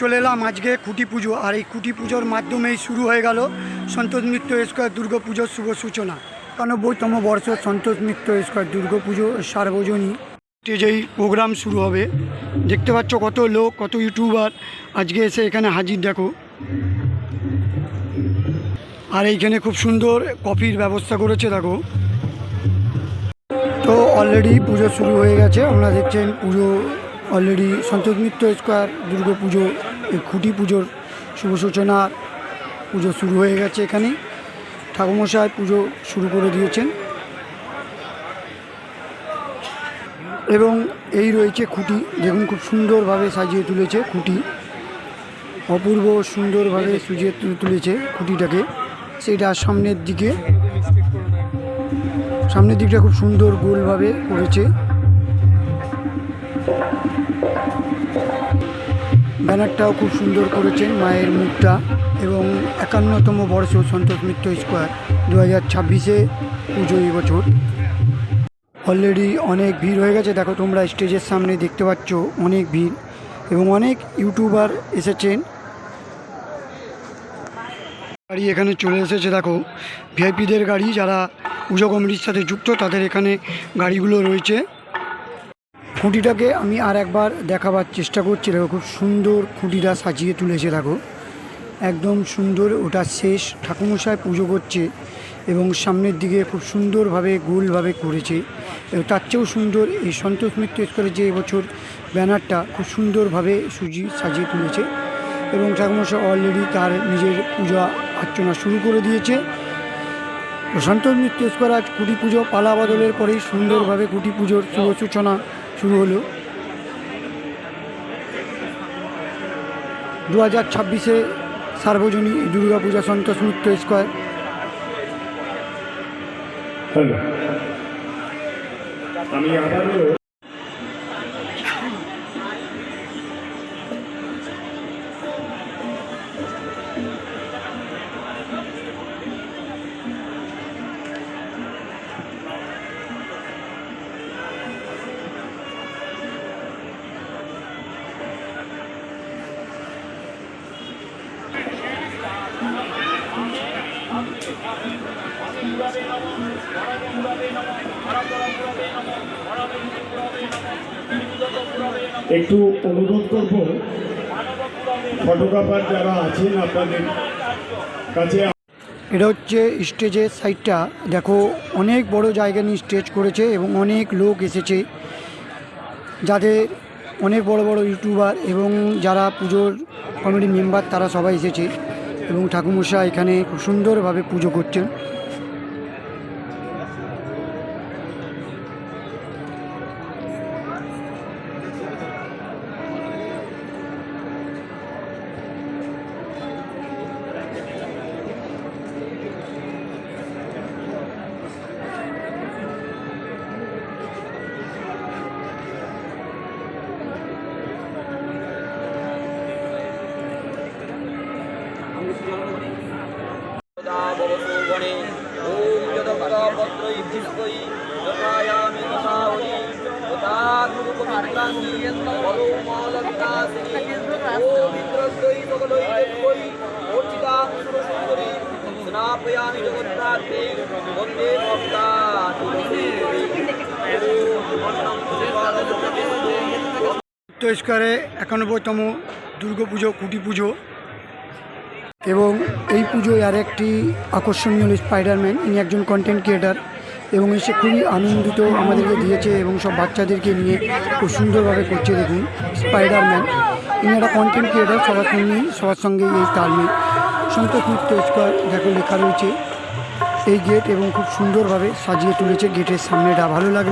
চলে এলাম আজকে খুঁটি পুজো, আর এই খুঁটি পুজোর মাধ্যমেই শুরু হয়ে গেল সন্তোষ মিত্র স্কোয়ার দুর্গা পুজোর শুভ সূচনা। 91তম বর্ষ সন্তোষ মিত্র স্কোয়ার দুর্গা পুজো সার্বজনীন স্টেজেই প্রোগ্রাম শুরু হবে। দেখতে পাচ্ছ কত লোক, কত ইউটিউবার আজকে এসে এখানে হাজির। দেখো, আর এইখানে খুব সুন্দর কফির ব্যবস্থা করেছে। দেখো, তো অলরেডি পুজো শুরু হয়ে গেছে। আপনারা দেখছেন পুজো অলরেডি সন্তোষ মিত্র স্কোয়ার দুর্গা পুজো এই খুঁটি পুজোর শুভ সূচনার পুজো শুরু হয়ে গেছে। এখানে ঠাকুরমশাই পুজো শুরু করে দিয়েছেন এবং এই রয়েছে খুঁটি। দেখুন খুব সুন্দরভাবে সাজিয়ে তুলেছে খুঁটি, অপূর্ব সুন্দরভাবে সাজিয়ে তুলেছে খুঁটিটাকে। সেটা সামনের দিকটা খুব সুন্দর গোলভাবে করেছে। ব্যানারটাও খুব সুন্দর করেছেন, মায়ের মুখটা। এবং 51তম বর্ষ সন্তোষ মিত্র স্কোয়ার 2026-এ পুজো এই বছর। অলরেডি অনেক ভিড় হয়ে গেছে। দেখো তোমরা স্টেজের সামনে দেখতে পাচ্ছ অনেক ভিড় এবং অনেক ইউটিউবার এসেছেন। গাড়ি এখানে চলে এসেছে। দেখো, ভিআইপিদের গাড়ি, যারা পুজো কমিটির সাথে যুক্ত তাদের এখানে গাড়িগুলো রয়েছে। খুঁটিটাকে আমি আর একবার দেখাবার চেষ্টা করছি। দেখো খুব সুন্দর খুঁটিটা সাজিয়ে তুলেছে। দেখো একদম সুন্দর, ওটা শেষ। ঠাকুরমশাই পুজো করছে এবং সামনের দিকে খুব সুন্দরভাবে গোলভাবে করেছে। এবং তার চেয়েও সুন্দর এই সন্তোষ মিত্র স্কোয়ারের যে এবছর ব্যানারটা খুব সুন্দরভাবে সাজিয়ে তুলেছে এবং ঠাকুরমশাই অলরেডি তার নিজের পূজা অর্চনা শুরু করে দিয়েছে। তো সন্তোষ মিত্র স্কোয়ার আজ খুঁটি পুজো পালা বদলের পরেই সুন্দরভাবে খুঁটি পুজোর শুভ সূচনা শুরু হলো। 2026-এ সার্বজনীন দুর্গা পূজা সন্তোষ মিত্র স্কোয়ার। আমি আবারও একটু অনুরোধ করব, ফটোগ্রাফার যারা আছেন আপনাদের কাছে। এটা হচ্ছে স্টেজের সাইডটা। দেখো অনেক বড় জায়গা নিয়ে স্টেজ করেছে এবং অনেক লোক এসেছে, যাদের অনেক বড় বড় ইউটিউবার এবং যারা পুজোর কমিটির মেম্বার তারা সবাই এসেছে এবং ঠাকুরমশাই এখানে খুব সুন্দরভাবে পুজো করছেন। স্কোয়ারে 91তম দুর্গা পুজো খুঁটি পুজো এবং এই পুজোয় আর একটি আকর্ষণীয় হল স্পাইডারম্যান। ইনি একজন কন্টেন্ট ক্রিয়েটার এবং এসে খুবই আনন্দিত আমাদেরকে দিয়েছে এবং সব বাচ্চাদেরকে নিয়ে খুব সুন্দরভাবে করছে। দেখুন স্পাইডারম্যান, ইনি একটা কন্টেন্ট ক্রিয়েটার, সবার সঙ্গে এই তালমে সন্তোষ মিত্র স্কোয়ার দেখো লেখা রয়েছে এই গেট এবং খুব সুন্দরভাবে সাজিয়ে তুলেছে। গেটের সামনেটা ভালো লাগে।